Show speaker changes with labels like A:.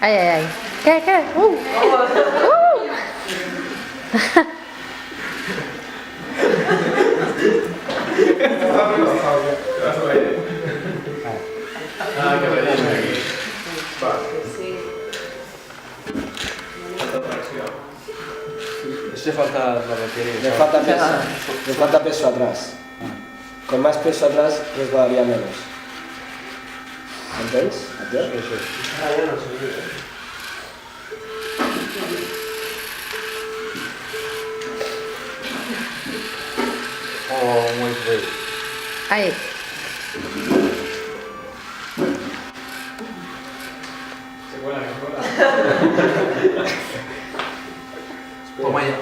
A: Ai, ai, ai. ¿Qué?
B: Este falta la batería.
C: Le falta peso atrás. Con más peso atrás resbalaría menos. ¿Entendéis?
B: Eso. Oh, muy feo.
A: Ahí.
B: Toma ya.